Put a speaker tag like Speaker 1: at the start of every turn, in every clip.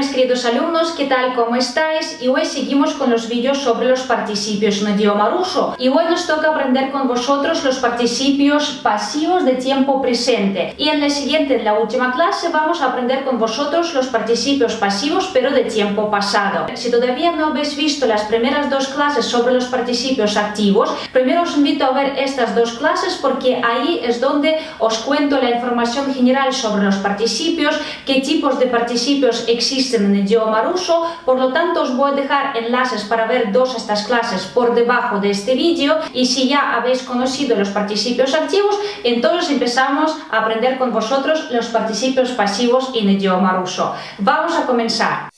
Speaker 1: mis queridos alumnos, ¿qué tal? ¿Cómo estáis? Y hoy seguimos con los vídeos sobre los participios en idioma ruso. Y hoy nos toca aprender con vosotros los participios pasivos de tiempo presente. Y en la última clase, vamos a aprender con vosotros los participios pasivos, pero de tiempo pasado. Si todavía no habéis visto las primeras dos clases sobre los participios activos, primero os invito a ver estas dos clases porque ahí es donde os cuento la información general sobre los participios, qué tipos de participios existen en idioma ruso. Por lo tanto, os voy a dejar enlaces para ver de estas clases por debajo de este vídeo, y si ya habéis conocido los participios activos, entonces empezamos a aprender con vosotros los participios pasivos en idioma ruso. Vamos a comenzar.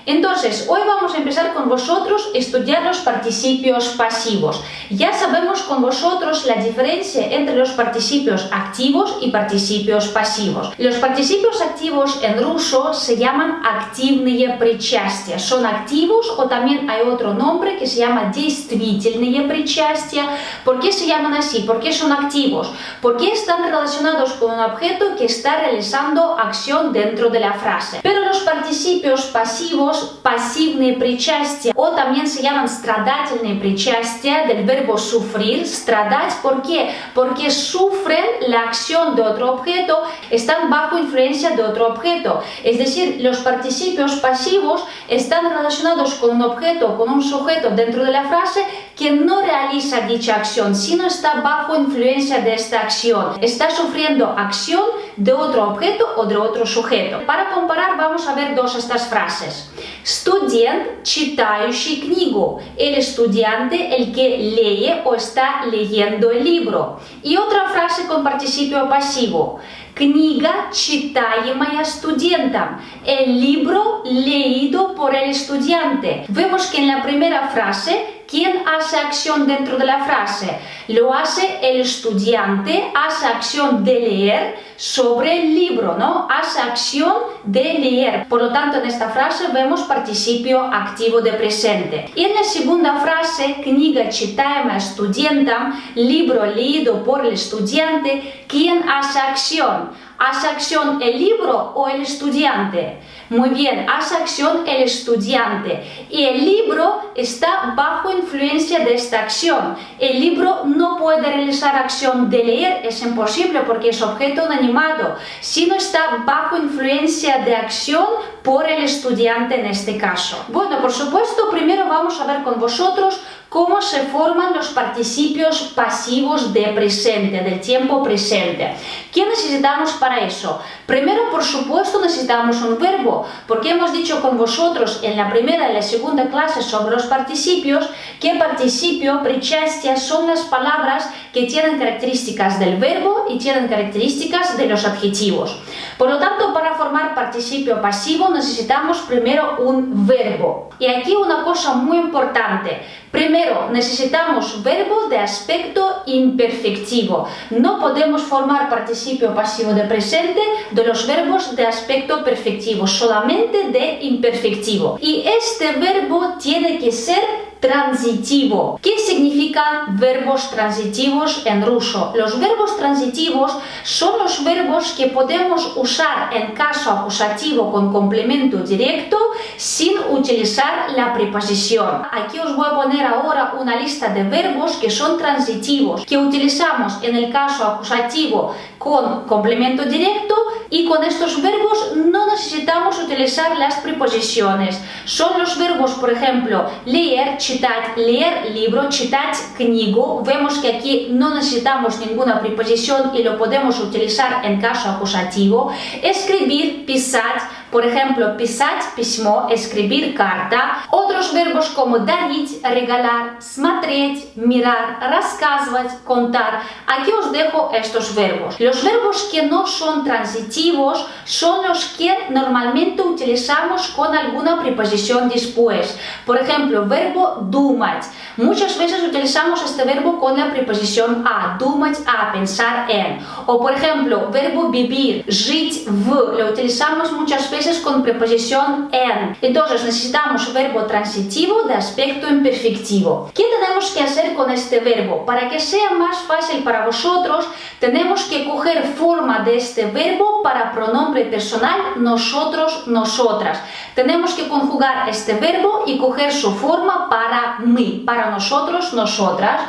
Speaker 1: Entonces, hoy vamos a empezar con vosotros a estudiar los participios pasivos. Ya sabemos con vosotros la diferencia entre los participios activos y participios pasivos. Los participios activos en ruso se llaman активные причастия. Son activos, o también hay otro nombre que se llama действительные причастия. ¿Por qué se llaman así? ¿Por qué son activos? Porque están relacionados con un objeto que está realizando acción dentro de la frase. Pero los participios pasivos, пассивные причастия, o también se llaman страдательные причастия, del verbo sufrir, страдать. ¿Por qué? Porque sufren la acción de otro objeto, están bajo influencia de otro objeto. Es decir, los participios pasivos están relacionados con un objeto, con un sujeto dentro de la frase que no realiza dicha acción, sino está bajo influencia de esta acción. Está sufriendo acción de otro objeto o de otro sujeto. Para comparar, vamos a ver estas frases. Студент, читающий книгу. El estudiante, el que lee o está leyendo el libro. Y otra frase con participio pasivo. Книга, читаемая студентом. El libro leído por el estudiante. Vemos que en la primera frase, ¿quién hace acción dentro de la frase? Lo hace el estudiante, hace acción de leer sobre el libro, ¿no? Hace acción de leer. Por lo tanto, en esta frase vemos participio activo de presente. Y en la segunda frase, книга, читаемая студентом, libro leído por el estudiante, ¿quién hace acción? ¿Hace acción el libro o el estudiante? Muy bien, hace acción el estudiante. Y el libro está bajo influencia de esta acción. El libro no puede realizar acción de leer, es imposible porque es objeto inanimado, sino está bajo influencia de acción por el estudiante en este caso. Bueno, por supuesto, primero vamos a ver con vosotros cómo se forman los participios pasivos de presente, del tiempo presente. ¿Qué necesitamos para eso? Primero, por supuesto, necesitamos un verbo, porque hemos dicho con vosotros en la primera y la segunda clase sobre los participios que participio, причастия, son las palabras que tienen características del verbo y tienen características de los adjetivos. Por lo tanto, para formar participio pasivo necesitamos primero un verbo. Y aquí una cosa muy importante. Primero, necesitamos verbo de aspecto imperfectivo. No podemos formar participio pasivo de presente de los verbos de aspecto perfectivo, solamente de imperfectivo. Y este verbo tiene que ser transitivo. ¿Qué significan verbos transitivos en ruso? Los verbos transitivos son los verbos que podemos usar en caso acusativo con complemento directo sin utilizar la preposición. Aquí os voy a poner ahora una lista de verbos que son transitivos, que utilizamos en el caso acusativo con complemento directo, y con estos verbos no necesitamos utilizar las preposiciones. Son los verbos, por ejemplo, leer, читать, leer libro, читать книгу. Vemos que aquí no necesitamos ninguna preposición y lo podemos utilizar en caso acusativo. Escribir, писать, por ejemplo, писать письмо, escribir carta. Otros verbos como дарить, regalar, смотреть, mirar, рассказывать, contar. Aquí os dejo estos verbos. Los verbos que no son transitivos son los que normalmente utilizamos con alguna preposición después. Por ejemplo, verbo думать. Muchas veces utilizamos este verbo con la preposición a, думать a, pensar en. O por ejemplo, verbo vivir, жить в, lo utilizamos muchas veces veces con preposición en. Entonces necesitamos verbo transitivo de aspecto imperfectivo. ¿Qué tenemos que hacer con este verbo? Para que sea más fácil para vosotros, tenemos que coger forma de este verbo para pronombre personal nosotros, nosotras. Tenemos que conjugar este verbo y coger su forma para mí, para nosotros, nosotras.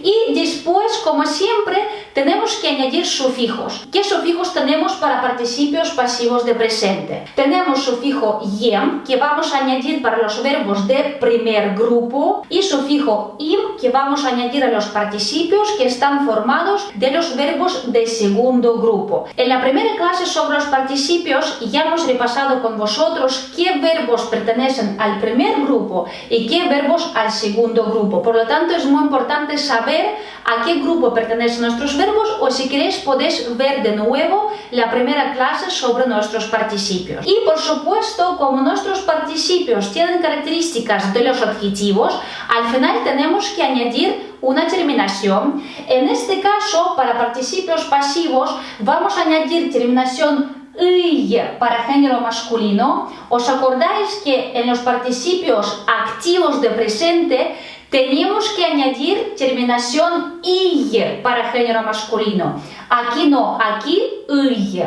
Speaker 1: Y después, como siempre, tenemos que añadir sufijos. ¿Qué sufijos tenemos para participios pasivos de presente? Tenemos sufijo yem, que vamos a añadir para los verbos de primer grupo, y sufijo im, que vamos a añadir a los participios que están formados de los verbos de segundo grupo. En la primera clase sobre los participios ya hemos repasado con vosotros qué verbos pertenecen al primer grupo y qué verbos al segundo grupo. Por lo tanto, es muy importante saber a qué grupo pertenecen nuestros verbos, o si queréis podéis ver de nuevo la primera clase sobre nuestros participios. Y por supuesto, como nuestros participios tienen características de los adjetivos, al final tenemos que añadir una terminación. En este caso, para participios pasivos, vamos a añadir terminación y para género masculino. ¿Os acordáis que en los participios activos de presente teníamos que añadir terminación y para género masculino? Aquí no, aquí y.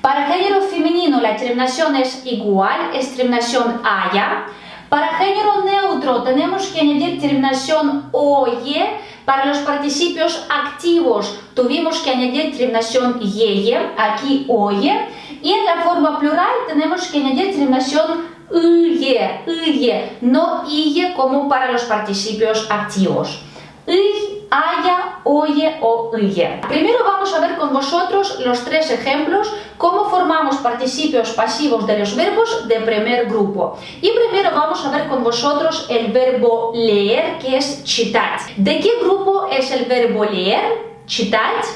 Speaker 1: Para género femenino la terminación es igual, es terminación haya. Para género neutro tenemos que añadir terminación oye. Para los participios activos tuvimos que añadir terminación yeye, aquí oye. Y en la forma plural tenemos que añadir terminación y, no y como para los participios activos. Y, haya, oye o y. Primero vamos a ver con vosotros los tres ejemplos, cómo formamos participios pasivos de los verbos de primer grupo. Y primero vamos a ver con vosotros el verbo leer, que es читать. ¿De qué grupo es el verbo leer? ¿Читать?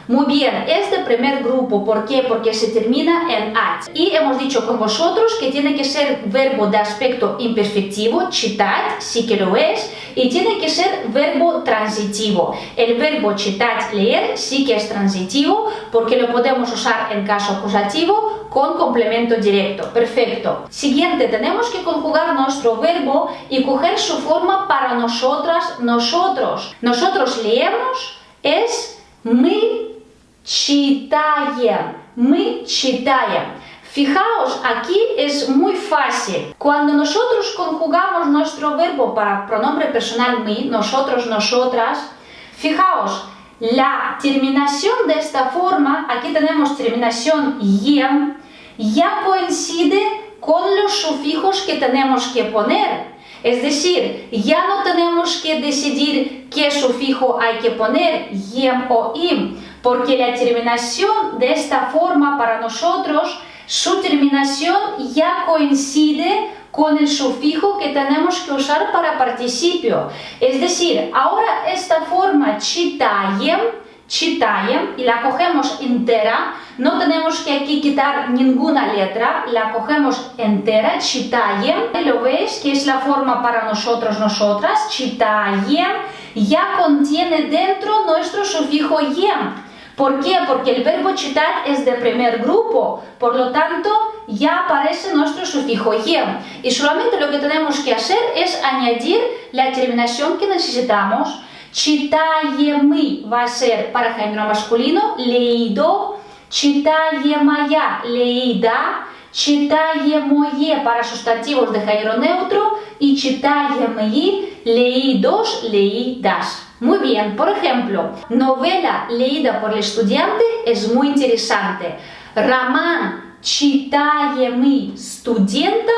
Speaker 1: Muy bien, es de primer grupo. ¿Por qué? Porque se termina en at. Y hemos dicho con vosotros que tiene que ser verbo de aspecto imperfectivo, читать, sí que lo es, y tiene que ser verbo transitivo. El verbo читать, leer, sí que es transitivo, porque lo podemos usar en caso acusativo con complemento directo. Perfecto. Siguiente, tenemos que conjugar nuestro verbo y coger su forma para nosotras, nosotros. Nosotros leemos, es мы читаем, мы читаем. Fijaos, aquí es muy fácil. Cuando nosotros conjugamos nuestro verbo para pronombre personal me, nosotros, nosotras, fijaos, la terminación de esta forma, aquí tenemos terminación yem, ya coincide con los sufijos que tenemos que poner. Es decir, ya no tenemos que decidir qué sufijo hay que poner, yem o im, porque la terminación de esta forma para nosotros, su terminación ya coincide con el sufijo que tenemos que usar para participio. Es decir, ahora esta forma читаем, читаем, y la cogemos entera, no tenemos que aquí quitar ninguna letra, la cogemos entera, читаем, lo veis que es la forma para nosotros, nosotras, читаем, ya contiene dentro nuestro sufijo yem. ¿Por qué? Porque el verbo читать es de primer grupo, por lo tanto ya aparece nuestro sufijo yem. Y solamente lo que tenemos que hacer es añadir la terminación que necesitamos. Читаемый va a ser para género masculino, leído, читаемая, leída, читаемое para sustantivos de género neutro y читаемые, leídos, leídas. Muy bien, por ejemplo, novela leída por el estudiante es muy interesante. Роман, читаемый студентом,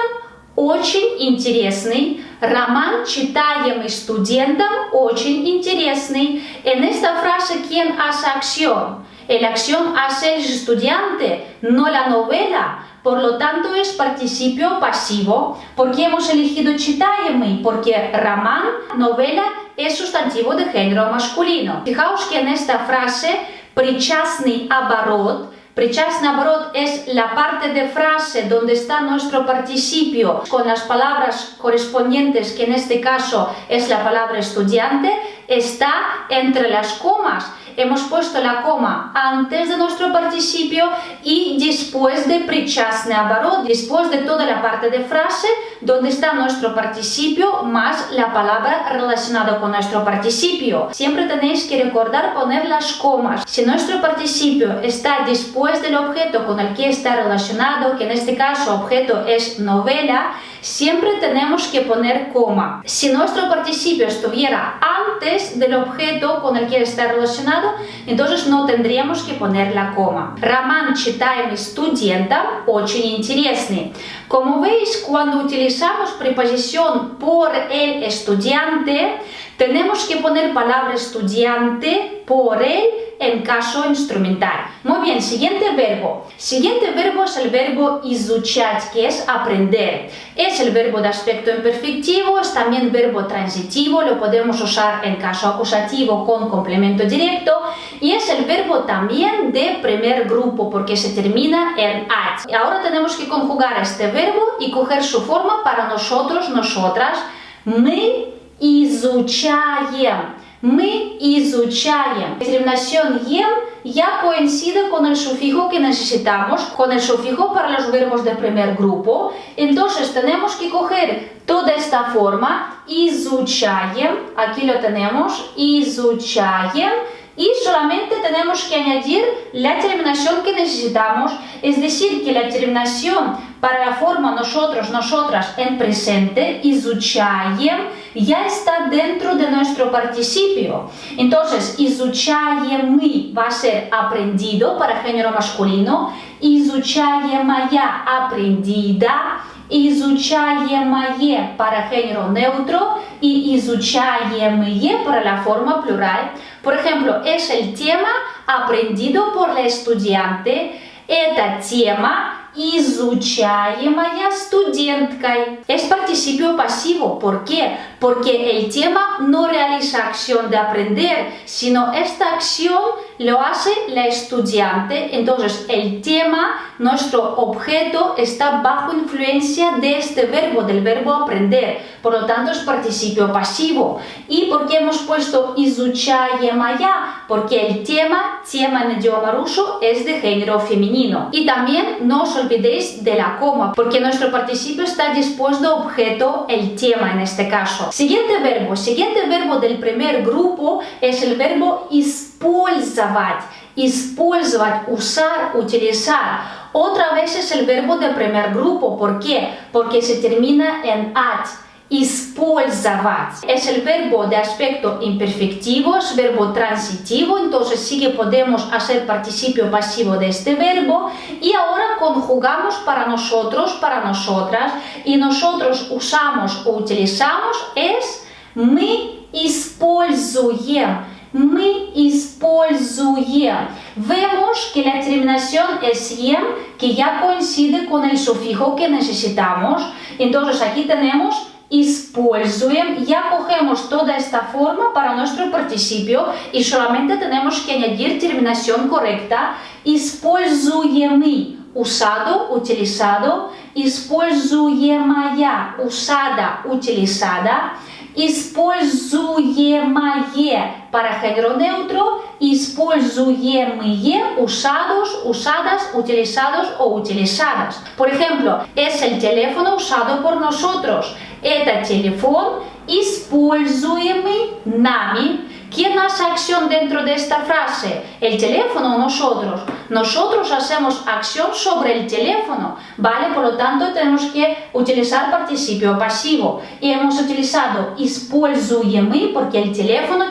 Speaker 1: очень интересный. Роман, читаемый студентом, очень интересный. En esta frase, ¿quién hace acción? La acción hace el estudiante, no la novela. Por lo tanto, es participio pasivo. ¿Por qué hemos elegido читаемый? Porque роман, novela, es sustantivo de género masculino. Fijaos que en esta frase, причастный оборот, причастный оборот es la parte de frase donde está nuestro participio con las palabras correspondientes, que en este caso es la palabra estudiante, está entre las comas. hemos puesto la coma antes de nuestro participio y después de причастный оборот, después de toda la parte de frase donde está nuestro participio más la palabra relacionada con nuestro participio. Siempre tenéis que recordar poner las comas. Si nuestro participio está después del objeto con el que está relacionado, que en este caso objeto es novela, siempre tenemos que poner coma. Si nuestro participio estuviera antes del objeto con el que está relacionado, entonces no tendríamos que poner la coma. Роман читаем студентам очень интересный. Como veis, cuando utilizamos preposición por el estudiante, tenemos que poner palabra estudiante por él en caso instrumental. Muy bien, siguiente verbo. Siguiente verbo es el verbo изучать, que es aprender. Es el verbo de aspecto imperfectivo, es también verbo transitivo, lo podemos usar en caso acusativo con complemento directo y es el verbo también de primer grupo porque se termina en at. Y ahora tenemos que conjugar este verbo y coger su forma para nosotros, nosotras. Мы изучаем. Мы изучаем. La terminación ем ya coincide con el sufijo que necesitamos, con el sufijo para los verbos de primer grupo. Entonces tenemos que coger toda esta forma, изучаем, aquí lo tenemos, изучаем, y solamente tenemos que añadir la terminación que necesitamos, es decir, que la terminación para la forma nosotros, nosotras en presente, изучаем, ya está dentro de nuestro participio. Entonces, изучаемый va a ser aprendido para género masculino, изучаемая aprendida, изучаемое para género neutro y изучаемые para la forma plural. Por ejemplo, es el tema aprendido por la estudiante. Это тема, изучаемая студенткой. Es participio pasivo. ¿Por qué? Porque el tema no realiza acción de aprender, sino esta acción lo hace la estudiante. Entonces, el tema, nuestro objeto, está bajo influencia de este verbo, del verbo aprender. Por lo tanto, es participio pasivo. ¿Y por qué hemos puesto изучаемая? Porque el tema en idioma ruso, es de género femenino. Y también no os olvidéis de la coma, porque nuestro participio está después de objeto, el tema en este caso. Siguiente verbo del primer grupo es el verbo использовать. Использовать, usar, utilizar. Otra vez es el verbo de primer grupo. ¿Por qué? Porque se termina en at. Использовать. Es el verbo de aspecto imperfectivo, es verbo transitivo, entonces sí que podemos hacer participio pasivo de este verbo y ahora conjugamos para nosotros, para nosotras y nosotros usamos o utilizamos es мы используем. Мы используем. Vemos que la terminación es ем, que ya coincide con el sufijo que necesitamos. Entonces aquí tenemos используем, ya cogemos toda esta forma para nuestro participio y solamente tenemos que añadir terminación correcta. Используемый, usado, utilizado. Используемая, usada, utilizada. Используемое para género neutro, используемые, usados, usadas, utilizados o utilizadas. Por ejemplo, es el teléfono usado por nosotros. Это телефон, используемый нами. ¿Quién hace acción dentro de esta frase? ¿El teléfono o nosotros? Nosotros hacemos acción sobre el teléfono, ¿vale? Por lo tanto, tenemos que utilizar participio pasivo. Y hemos utilizado используемый porque el teléfono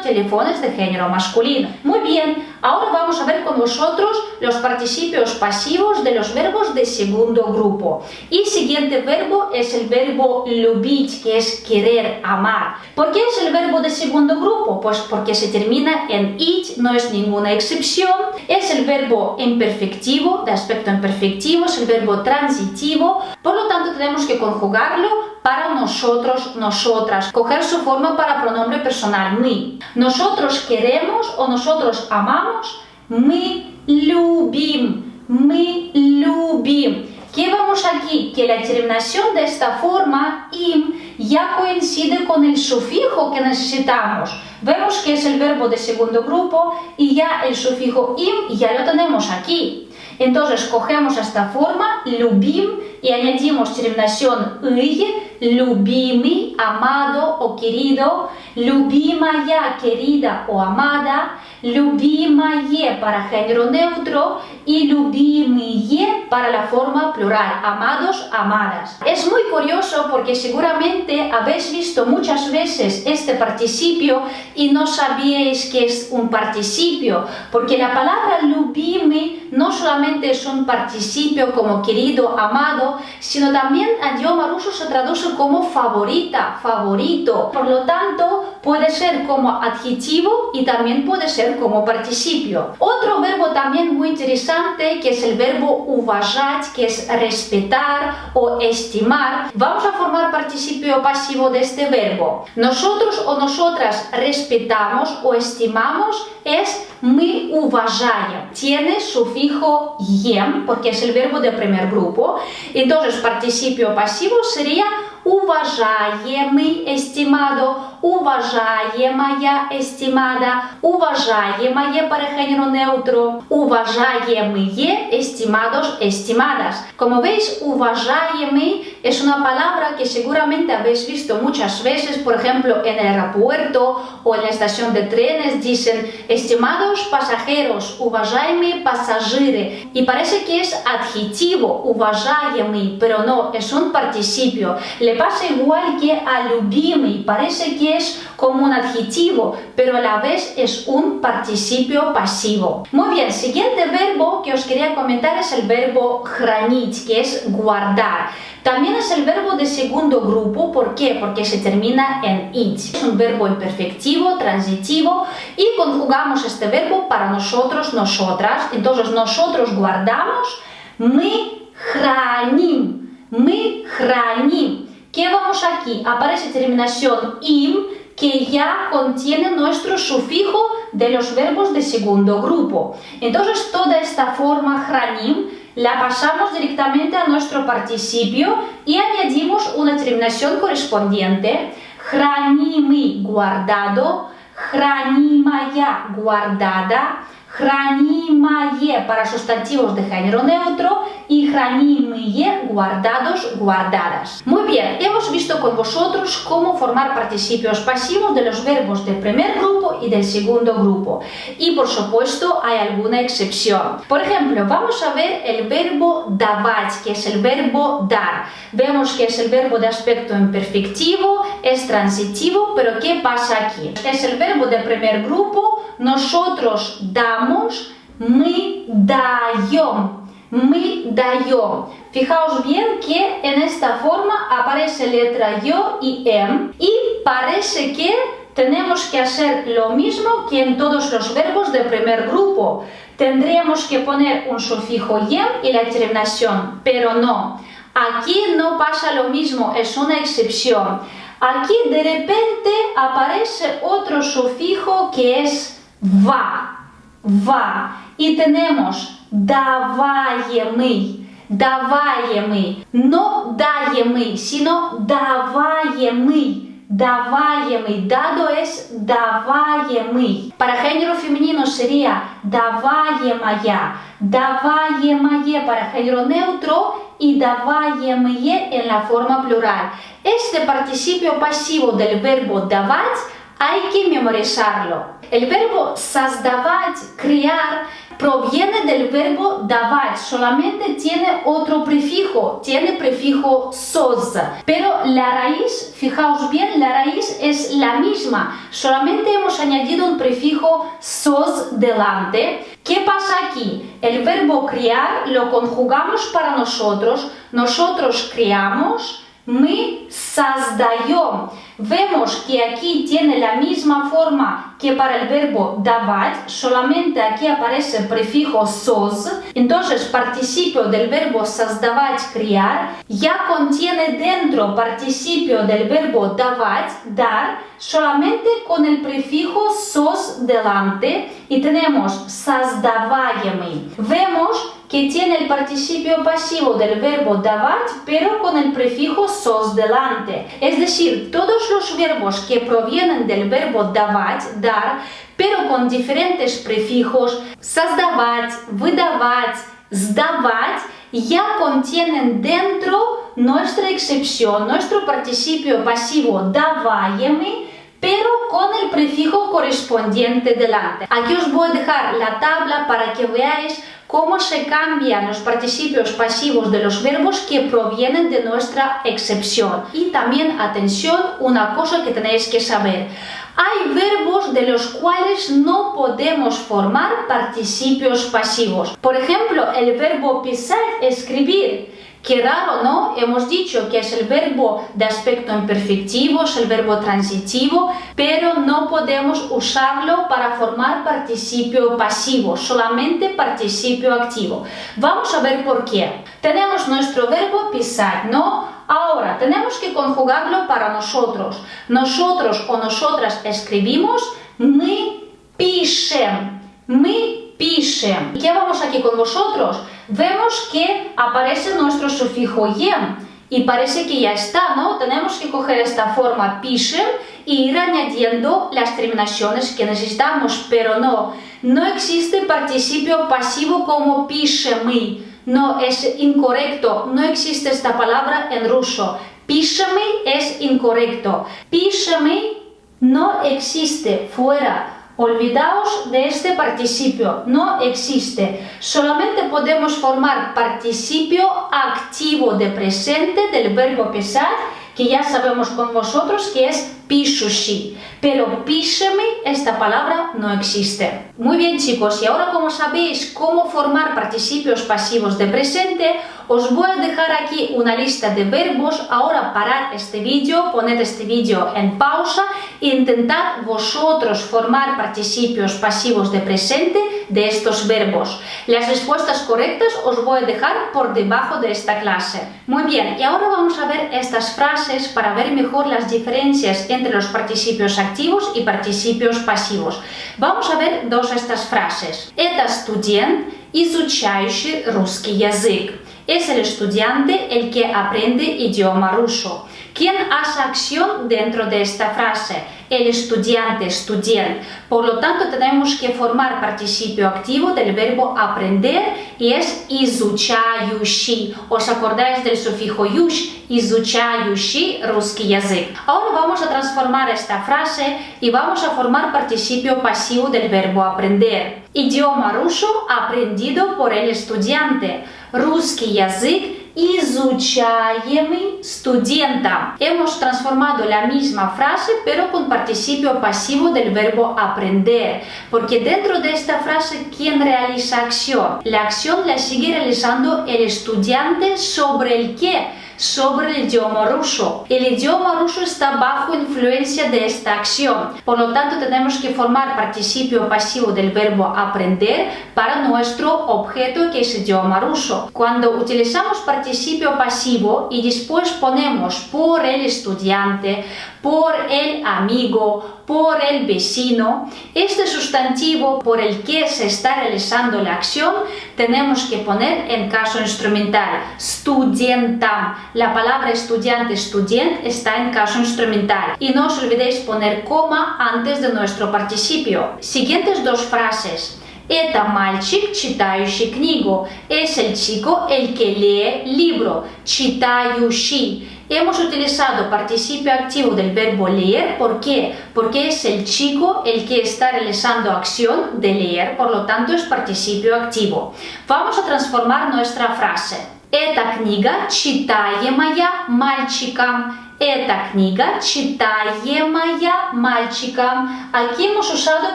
Speaker 1: es de género masculino. Muy bien, ahora vamos a ver con vosotros los participios pasivos de los verbos de segundo grupo. Y siguiente verbo es el verbo любить, que es querer, amar. ¿Por qué es el verbo de segundo grupo? Pues porque se termina en it, no es ninguna excepción. Es el verbo imperfectivo, de aspecto imperfectivo, es el verbo transitivo. Por lo tanto, tenemos que conjugarlo para nosotros, nosotras. Coger su forma para pronombre personal, мы. Nosotros queremos o nosotros amamos, мы любим, мы любим. ¿Qué vemos aquí? Que la terminación de esta forma, im, ya coincide con el sufijo que necesitamos. Vemos que es el verbo de segundo grupo y ya el sufijo im ya lo tenemos aquí. Entonces cogemos esta forma, любим, y añadimos terminación y, любимый, amado o querido, любимая, querida o amada, любимое para género neutro y любимые para la forma plural, amados, amadas. Es muy curioso porque seguramente habéis visto muchas veces este participio y no sabíais que es un participio, porque la palabra любимый no solamente es un participio como querido, amado, sino también en idioma ruso se traduce como favorita, favorito. Por lo tanto, puede ser como adjetivo y también puede ser como participio. Otro verbo también muy interesante que es el verbo уважать, que es respetar o estimar. Vamos a formar participio pasivo de este verbo. Nosotros o nosotras respetamos o estimamos es мы уважаем. Tiene sufijo ем porque es el verbo de primer grupo. Entonces, participio pasivo sería уважаемый, estimado, уважаемая, estimada, уважаемое para género neutro, уважаемые, estimados, estimadas. Como veis, уважаемый es una palabra que seguramente habéis visto muchas veces, por ejemplo, en el aeropuerto o en la estación de trenes dicen estimados pasajeros, уважаемые пассажиры, y parece que es adjetivo, уважаемый, pero no, es un participio. Le pasa igual que a любимый, parece que es como un adjetivo, pero a la vez es un participio pasivo. Muy bien, siguiente verbo que os quería comentar es el verbo хранить, que es guardar. También es el verbo de segundo grupo, ¿por qué? Porque se termina en it. Es un verbo imperfectivo, transitivo, y conjugamos este verbo para nosotros, nosotras. Entonces nosotros guardamos, мы храним, мы храним. ¿Qué vamos aquí? Aparece terminación im, que ya contiene nuestro sufijo de los verbos de segundo grupo. Entonces toda esta forma храним la pasamos directamente a nuestro participio y añadimos una terminación correspondiente. Хранимый guardado, хранимая guardada, хранимое para sustantivos de género neutro y хранимые guardados, guardadas. Muy bien, hemos visto con vosotros cómo formar participios pasivos de los verbos del primer grupo y del segundo grupo. Y por supuesto hay alguna excepción. Por ejemplo, vamos a ver el verbo давать, que es el verbo dar. Vemos que es el verbo de aspecto imperfectivo, es transitivo, pero ¿qué pasa aquí? Es el verbo del primer grupo, nosotros damos, мы даем. Мы даем. Fijaos bien que en esta forma aparece letra yo y em y parece que tenemos que hacer lo mismo que en todos los verbos del primer grupo. Tendríamos que poner un sufijo yem y la terminación, pero no. Aquí no pasa lo mismo, es una excepción. Aquí de repente aparece otro sufijo que es va, va. Y tenemos даваемый, даваемый, no даемый, sino даваемый, даваемый, dado es даваемый. Para género femenino sería даваемая, даваемое para género neutro y даваемые en la forma plural. Este participio pasivo del verbo давать hay que memorizarlo. El verbo создавать, crear, proviene del verbo давать, solamente tiene otro prefijo, tiene prefijo soz, pero la raíz, fijaos bien, la raíz es la misma, solamente hemos añadido un prefijo soz delante. ¿Qué pasa aquí? El verbo crear lo conjugamos para nosotros, nosotros creamos, мы создаем. Vemos que aquí tiene la misma forma que para el verbo давать, solamente aquí aparece el prefijo soz. Entonces, participio del verbo создавать, crear, ya contiene dentro participio del verbo давать, dar, solamente con el prefijo soz delante y tenemos создаваемый. Vemos que tiene el participio pasivo del verbo davat, pero con el prefijo sos delante. Es decir, todos los verbos que provienen del verbo davat, dar, pero con diferentes prefijos, создавать, выдавать, сдавать, ya contienen dentro nuestra excepción, nuestro participio pasivo даваемый, pero con el prefijo correspondiente delante. Aquí os voy a dejar la tabla para que veáis cómo se cambian los participios pasivos de los verbos que provienen de nuestra excepción. Y también, atención, una cosa que tenéis que saber. Hay verbos de los cuales no podemos formar participios pasivos. Por ejemplo, el verbo pisar, escribir. Que raro, ¿no? Hemos dicho que es el verbo de aspecto imperfectivo, es el verbo transitivo, pero no podemos usarlo para formar participio pasivo, solamente participio activo. Vamos a ver por qué. Tenemos nuestro verbo pisar, ¿no? Ahora, tenemos que conjugarlo para nosotros. Nosotros o nosotras escribimos, мы пишем, мы пишем. ¿Y qué vamos aquí con vosotros? Vemos que aparece nuestro sufijo ем y parece que ya está, ¿no? Tenemos que coger esta forma пишем y ir añadiendo las terminaciones que necesitamos, pero no existe participio pasivo como пишемый. No, es incorrecto, no existe esta palabra en ruso. Пишемый es incorrecto. Пишемый no existe, fuera. Olvidaos de este participio, no existe. Solamente podemos formar participio activo de presente del verbo pisar, que ya sabemos con vosotros que es пишущий. Pero пишемый, esta palabra no existe. Muy bien, chicos, y ahora como sabéis cómo formar participios pasivos de presente, os voy a dejar aquí una lista de verbos. Ahora parad este vídeo, poned este vídeo en pausa e intentad vosotros formar participios pasivos de presente de estos verbos. Las respuestas correctas os voy a dejar por debajo de esta clase. Muy bien, y ahora vamos a ver estas frases para ver mejor las diferencias entre los participios activos y participios pasivos. Vamos a ver dos de estas frases. Это студент, изучающий русский язык. Es el estudiante el que aprende idioma ruso. ¿Quién hace acción dentro de esta frase? El estudiante, student. Por lo tanto, tenemos que formar participio activo del verbo aprender y es изучающий. ¿Os acordáis del sufijo юш? Изучающий русский язык. Ahora vamos a transformar esta frase y vamos a formar participio pasivo del verbo aprender. Idioma ruso aprendido por el estudiante. Русский язык изучаемый студентом. Hemos transformado la misma frase pero con participio pasivo del verbo aprender, porque dentro de esta frase, ¿quién realiza acción? La acción la sigue realizando el estudiante sobre el qué? Sobre el idioma ruso. El idioma ruso está bajo influencia de esta acción. Por lo tanto, tenemos que formar participio pasivo del verbo aprender para nuestro objeto que es idioma ruso. Cuando utilizamos participio pasivo y después ponemos por el estudiante, por el amigo, por el vecino, este sustantivo por el que se está realizando la acción, tenemos que poner en caso instrumental. Studentam. La palabra estudiante, student, está en caso instrumental. Y no os olvidéis poner coma antes de nuestro participio. Siguientes dos frases. Это мальчик, читающий книгу. Es el chico el que lee libro. Читающий. Hemos utilizado participio activo del verbo leer. ¿Por qué? Porque es el chico el que está realizando acción de leer, por lo tanto es participio activo. Vamos a transformar nuestra frase. Эта книга читаемая мальчиком. Esta книга читаемая мальчиком. Aquí hemos usado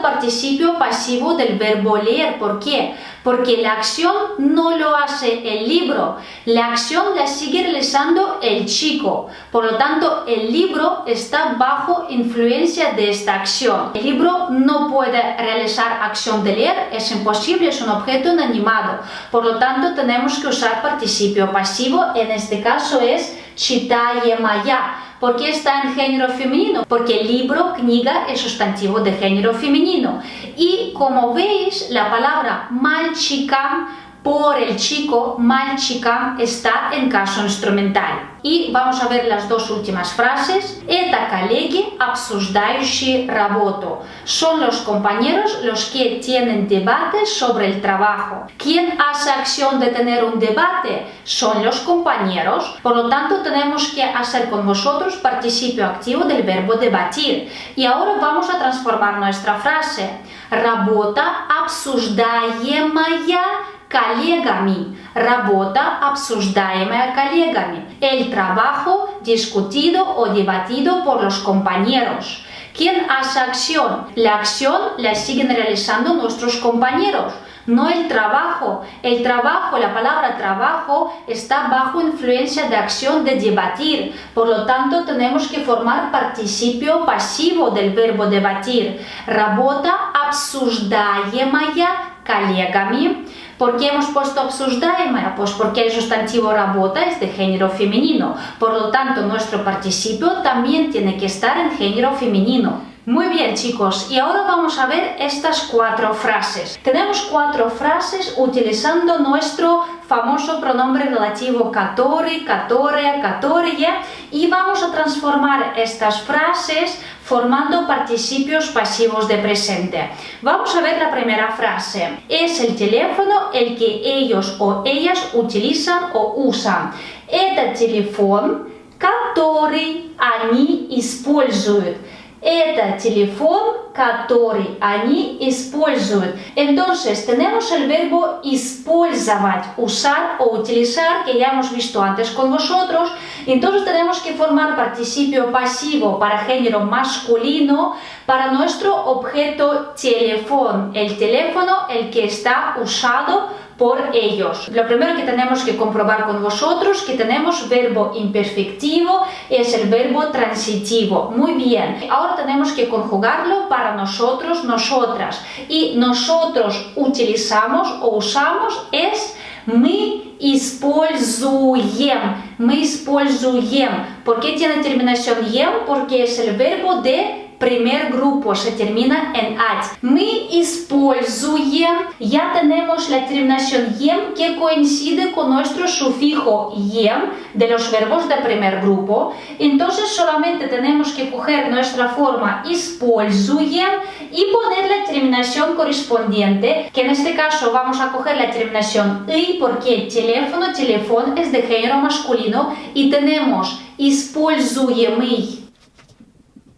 Speaker 1: participio pasivo del verbo leer. ¿Por qué? Porque la acción no lo hace el libro, la acción la sigue realizando el chico. Por lo tanto, el libro está bajo influencia de esta acción. El libro no puede realizar acción de leer, es imposible, es un objeto inanimado. Por lo tanto, tenemos que usar participio pasivo, en este caso es читаемая. ¿Por qué está en género femenino? Porque libro, книга, es sustantivo de género femenino. Y como veis, la palabra мальчикам por el chico, мальчикам está en caso instrumental. Y vamos a ver las dos últimas frases. Это коллеги, обсуждающие работу. Son los compañeros los que tienen debates sobre el trabajo. ¿Quién hace acción de tener un debate? Son los compañeros. Por lo tanto, tenemos que hacer con vosotros participio activo del verbo debatir. Y ahora vamos a transformar nuestra frase. Работа, обсуждаемая коллегами. Работа, обсуждаемая коллегами. El trabajo discutido o debatido por los compañeros. ¿Quién hace acción? La acción la siguen realizando nuestros compañeros, no el trabajo. El trabajo, la palabra trabajo, está bajo influencia de acción de debatir. Por lo tanto, tenemos que formar participio pasivo del verbo debatir. Работа, обсуждаемая коллегами. ¿Por qué hemos puesto обсуждаемая? Pues porque el sustantivo работа es de género femenino. Por lo tanto, nuestro participio también tiene que estar en género femenino. Muy bien, chicos, y ahora vamos a ver estas 4 frases. Tenemos 4 frases utilizando nuestro famoso pronombre relativo который, которая, которие, y vamos a transformar estas frases formando participios pasivos de presente. Vamos a ver la primera frase. Es el teléfono el que ellos o ellas utilizan o usan. Это телефон, который они используют. Это телефон, который они используют. Entonces, tenemos el verbo использовать, usar o utilizar, que ya hemos visto antes con vosotros. Entonces, tenemos que formar participio pasivo para género masculino para nuestro objeto teléfono, el teléfono, el que está usado por ellos. Lo primero que tenemos que comprobar con vosotros que tenemos verbo imperfectivo, es el verbo transitivo. Muy bien, ahora tenemos que conjugarlo para nosotros, nosotras. Y nosotros utilizamos o usamos es мы используем. Мы используем. ¿Por qué tiene terminación ем? Porque es el verbo de primer grupo, se termina en ать. Мы используем, ya tenemos la terminación ем que coincide con nuestro sufijo ем de los verbos de primer grupo. Entonces solamente tenemos que coger nuestra forma используем y poner la terminación correspondiente, que en este caso vamos a coger la terminación y porque teléfono, teléfono es de género masculino y tenemos используемый.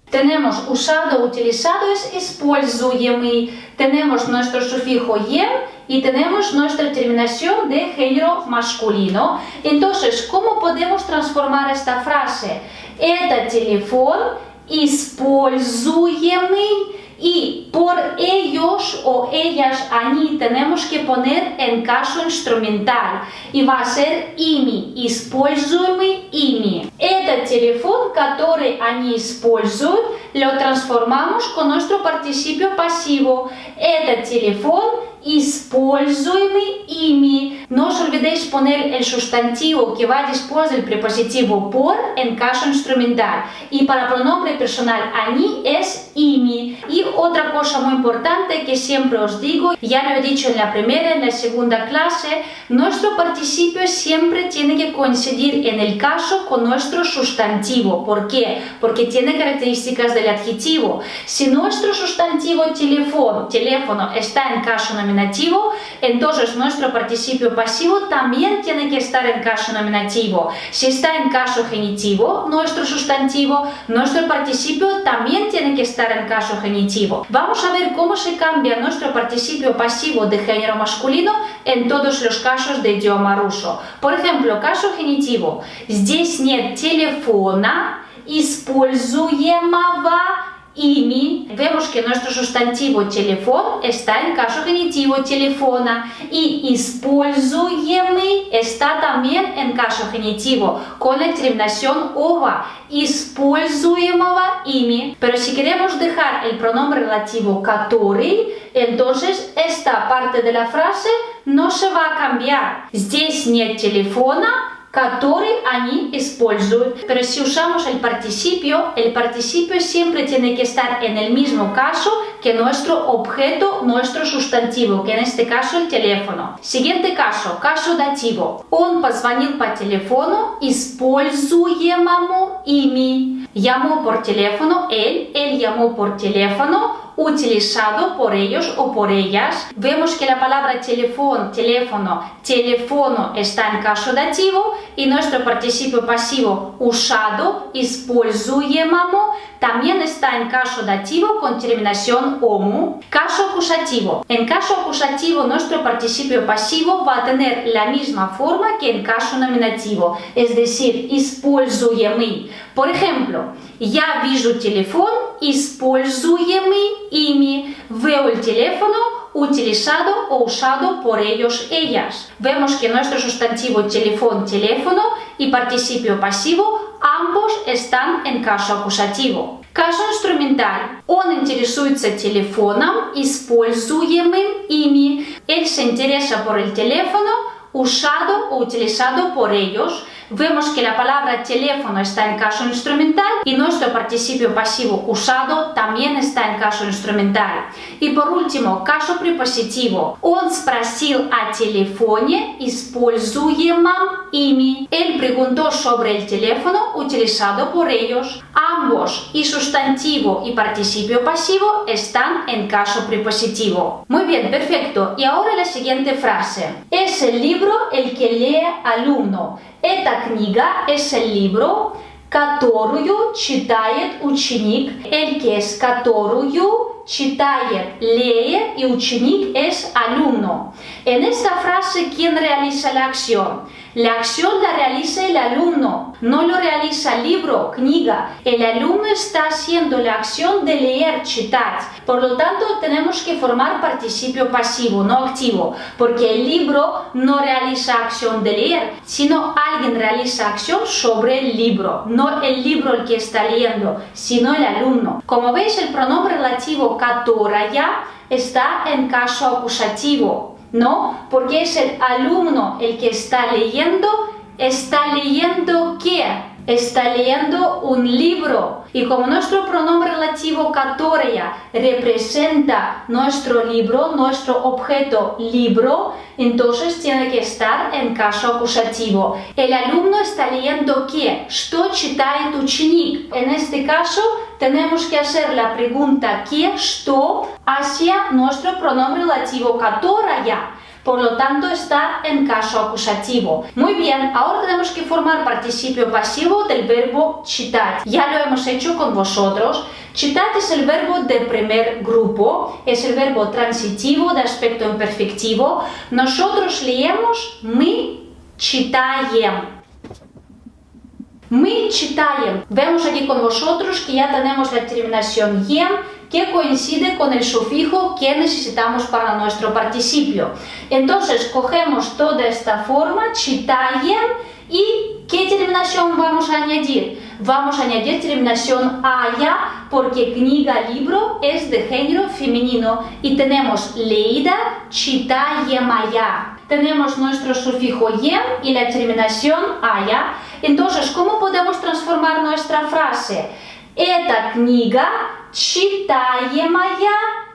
Speaker 1: Tenemos usado, utilizado es используемый. Tenemos nuestro sufijo ем y tenemos nuestra terminación de género masculino. Entonces, ¿cómo podemos transformar esta frase? Это телефон используемый. Y por ellos o ellas, они, tenemos que poner en caso instrumental. Y va a ser ими, используемый ими. Этот телефон, который они используют, lo transformamos con nuestro participio pasivo. Этот телефон используемый ими. No os olvidéis poner el sustantivo que va después del prepositivo por en caso instrumental. Y para pronombre personal они es ими. Y otra cosa muy importante que siempre os digo, ya lo he dicho en la primera, en la segunda clase, nuestro participio siempre tiene que coincidir en el caso con nuestro sustantivo. ¿Por qué? Porque tiene características del adjetivo. Si nuestro sustantivo teléfono está en caso nominativo, entonces nuestro participio pasivo también tiene que estar en caso nominativo. Si está en caso genitivo, nuestro sustantivo, nuestro participio también tiene que estar en caso genitivo. Vamos a ver cómo se cambia nuestro participio pasivo de género masculino en todos los casos de idioma ruso. Por ejemplo, caso genitivo. Здесь нет телефона, используемого ими. Vemos que nuestro sustantivo teléfono está en caso genitivo telefona y используемый está también en caso genitivo con la terminación ova, используемого ими. Pero si queremos dejar el pronombre relativo который, entonces esta parte de la frase no se va a cambiar. Здесь нет телефона, который они используют. Pero si usamos el participio siempre tiene que estar en el mismo caso que nuestro objeto, nuestro sustantivo, que en este caso el teléfono. Siguiente caso, caso дативу. Он позвонил по телефону используемому ими. Llamó por teléfono, él llamó por teléfono, utilizado por ellos o por ellas. Vemos que la palabra teléfono está en caso dativo y nuestro participio pasivo usado, используемому, también está en caso dativo con terminación omu. Caso acusativo. En caso acusativo nuestro participio pasivo va a tener la misma forma que en caso nominativo, es decir, используемый. Por ejemplo, я вижу телефон, используемый ими. Veo el teléfono utilizado o usado por ellos, ellas. Vemos que nuestro sustantivo teléfono y participio pasivo ambos están en caso acusativo. Caso instrumental. Он интересуется телефоном, используемым ими. Él se interesa por el teléfono usado o utilizado por ellos. Vemos que la palabra teléfono está en caso instrumental y nuestro participio pasivo usado también está en caso instrumental. Y por último, caso prepositivo. Он спросил о телефоне, используемом ими. Él preguntó sobre el teléfono utilizado por ellos. Ambos, y sustantivo y participio pasivo, están en caso prepositivo. Muy bien, perfecto. Y ahora la siguiente frase. Es el libro el que lee alumno. Эта книга es el libro, которую читает ученик. El que es которую читает, lee y ученик es alumno. En esta frase, ¿quién realiza la acción? La acción la realiza el alumno, no lo realiza el libro, книга. El alumno está haciendo la acción de leer, читать. Por lo tanto, tenemos que formar participio pasivo, no activo, porque el libro no realiza acción de leer, sino alguien realiza acción sobre el libro. No el libro el que está leyendo, sino el alumno. Como veis, el pronombre relativo которая está en caso acusativo. No, porque es el alumno el que ¿está leyendo qué? Está leyendo un libro. Y como nuestro pronombre relativo которая representa nuestro libro, nuestro objeto libro, entonces tiene que estar en caso acusativo. El alumno está leyendo ¿qué? Что читает ученик? En este caso, tenemos que hacer la pregunta ¿qué? Что hacia nuestro pronombre relativo которая. Por lo tanto, está en caso acusativo. Muy bien, ahora tenemos que formar participio pasivo del verbo читать. Ya lo hemos hecho con vosotros. Читать es el verbo de primer grupo, es el verbo transitivo de aspecto imperfectivo. Nosotros leemos мы читаем. Мы читаем. Vemos aquí con vosotros que ya tenemos la terminación ем, que coincide con el sufijo que necesitamos para nuestro participio. Entonces, cogemos toda esta forma, читаем, y ¿qué terminación vamos a añadir? Vamos a añadir terminación ая, porque книга, libro, es de género femenino, y tenemos leída, читаемая. Tenemos nuestro sufijo ем y la terminación ая. Entonces, ¿cómo podemos transformar nuestra frase? Эта книга читаемая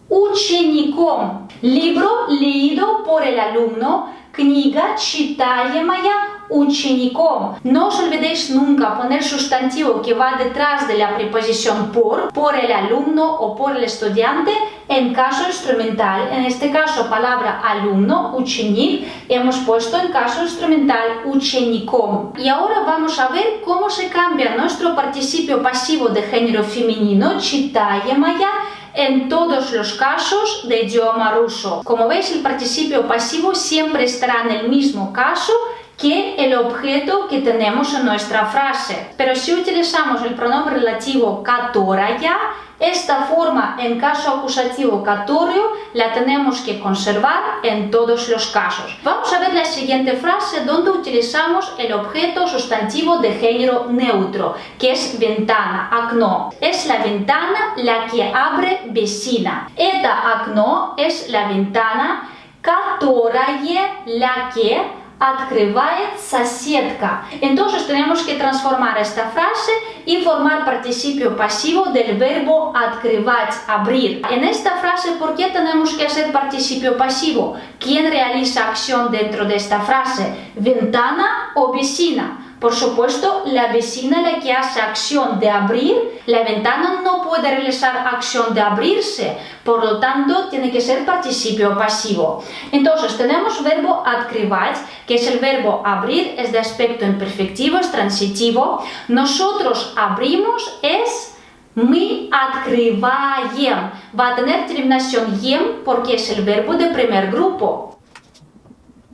Speaker 1: учеником. Libro leído por el alumno. Книга читаемая учеником. No os olvidéis nunca poner sustantivo que va detrás de la preposición por el alumno o por el estudiante en caso instrumental. En este caso, palabra alumno, ученик, hemos puesto en caso instrumental учеником. Y ahora vamos a ver cómo se cambia nuestro participio pasivo de género femenino, читаемая, en todos los casos de idioma ruso. Como veis, el participio pasivo siempre estará en el mismo caso que el objeto que tenemos en nuestra frase. Pero si utilizamos el pronombre relativo которая, esta forma en caso acusativo которую la tenemos que conservar en todos los casos. Vamos a ver la siguiente frase donde utilizamos el objeto sustantivo de género neutro, que es ventana, окно. Es la ventana la que abre vecina. Это окно es la ventana, которое, la que Открывает соседка. Entonces tenemos que transformar esta frase y formar participio pasivo del verbo открывать, abrir. En esta frase, ¿por qué tenemos que hacer participio pasivo? ¿Quién realiza acción dentro de esta frase? ¿Ventana o vecina? Por supuesto, la vecina la que hace acción de abrir, la ventana no puede realizar acción de abrirse, por lo tanto tiene que ser participio pasivo. Entonces tenemos verbo открывать, que es el verbo abrir, es de aspecto imperfectivo, es transitivo. Nosotros abrimos es мы открываем. Va a tener terminación ем porque es el verbo de primer grupo.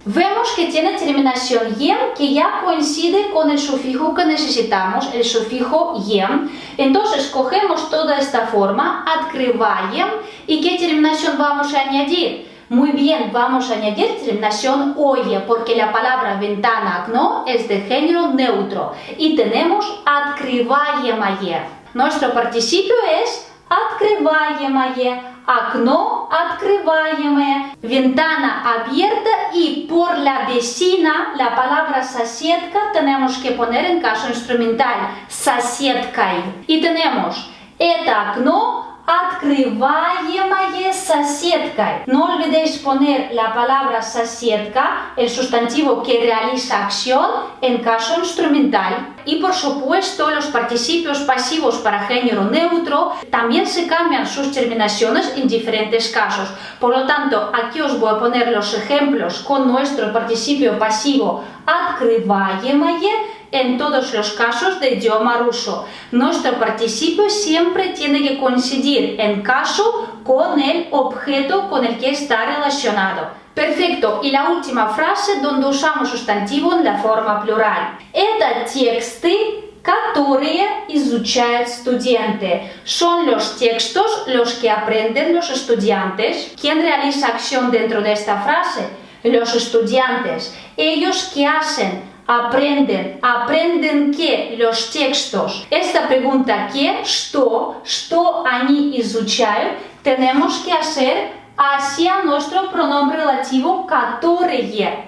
Speaker 1: Vemos que tiene terminación ем, que ya coincide con el sufijo que necesitamos, el sufijo ем. Entonces cogemos toda esta forma, открываем, ¿y qué terminación vamos a añadir? Muy bien, vamos a añadir terminación oye, porque la palabra ventana, окно es de género neutro. Y tenemos открываемое. Nuestro participio es открываемое. Окно открываемое, ventana abierta y por la vecina, la palabra соседка tenemos que poner en caso instrumental, соседкой. Y tenemos это окно открываемое соседкой. No olvidéis poner la palabra соседка, el sustantivo que realiza acción, en caso instrumental. Y por supuesto, los participios pasivos para género neutro también se cambian sus terminaciones en diferentes casos. Por lo tanto, aquí os voy a poner los ejemplos con nuestro participio pasivo открываемое. En todos los casos de idioma ruso, nuestro participio siempre tiene que coincidir en caso con el objeto con el que está relacionado. Perfecto, y la última frase donde usamos sustantivo en la forma plural. Это тексты, которые изучают студенты. Son los textos los que aprenden los estudiantes. ¿Quién realiza acción dentro de esta frase? Los estudiantes. ¿Ellos qué hacen? Aprenden ¿qué? Los textos. Esta pregunta ¿qué? Что они изучают? Tenemos que hacer hacia nuestro pronombre relativo которые.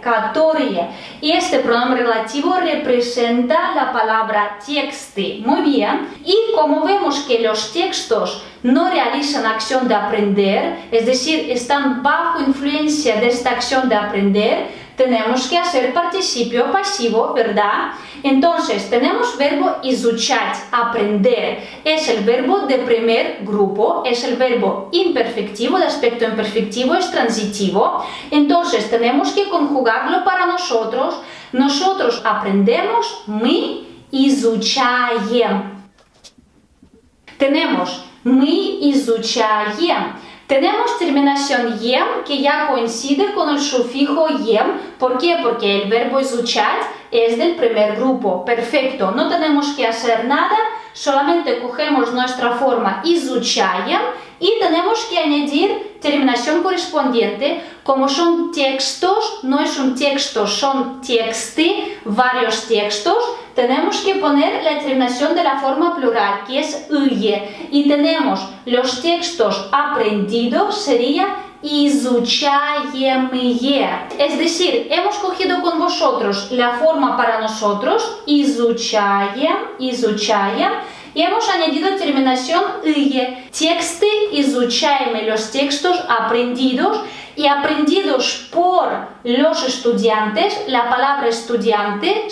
Speaker 1: Y este pronombre relativo representa la palabra тексты. Muy bien. Y como vemos que los textos no realizan acción de aprender, es decir, están bajo influencia de esta acción de aprender, tenemos que hacer participio pasivo, ¿verdad? Entonces, tenemos verbo изучать, aprender. Es el verbo de primer grupo, es el verbo imperfectivo, de aspecto imperfectivo, es transitivo. Entonces, tenemos que conjugarlo para nosotros. Nosotros aprendemos, мы изучаем. Tenemos, мы изучаем. Tenemos terminación ем, que ya coincide con el sufijo ем. ¿Por qué? Porque el verbo изучать es del primer grupo. Perfecto, no tenemos que hacer nada, solamente cogemos nuestra forma изучаем y tenemos que añadir terminación correspondiente. Como son textos, no es un texto, son тексты, varios textos, tenemos que poner la terminación de la forma plural, que es ые. Y tenemos los textos aprendidos, sería изучаемые. Es decir, hemos cogido con vosotros la forma para nosotros, изучаем, y hemos añadido terminación ые. Texты изучаемые, los textos aprendidos y aprendidos por los estudiantes. La palabra estudiante,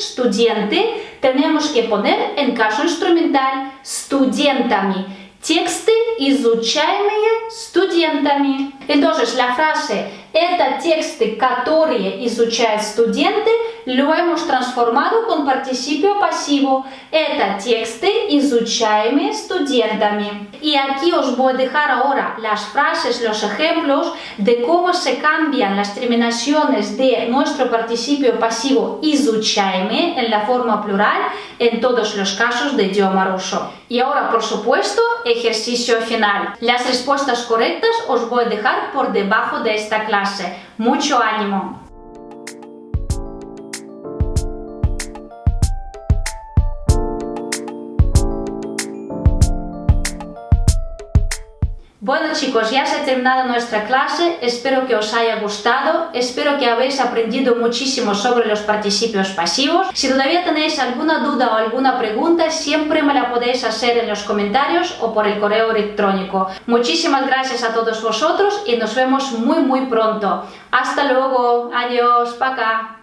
Speaker 1: tenemos que poner en caso instrumental студентами. Texты изучаемые студентами. Entonces, la frase это тексты, которые изучают студенты, lo hemos transformado con participio pasivo. Это тексты, изучаемые студентами. Y aquí os voy a dejar ahora las frases, los ejemplos de cómo se cambian las terminaciones de nuestro participio pasivo изучаемые en la forma plural en todos los casos de idioma ruso. Y ahora, por supuesto, ejercicio final. Las respuestas correctas os voy a dejar por debajo de esta clase. Mucho ánimo. Bueno chicos, ya se ha terminado nuestra clase, espero que os haya gustado, espero que habéis aprendido muchísimo sobre los participios pasivos. Si todavía tenéis alguna duda o alguna pregunta, siempre me la podéis hacer en los comentarios o por el correo electrónico. Muchísimas gracias a todos vosotros y nos vemos muy pronto. Hasta luego, adiós, pa' acá.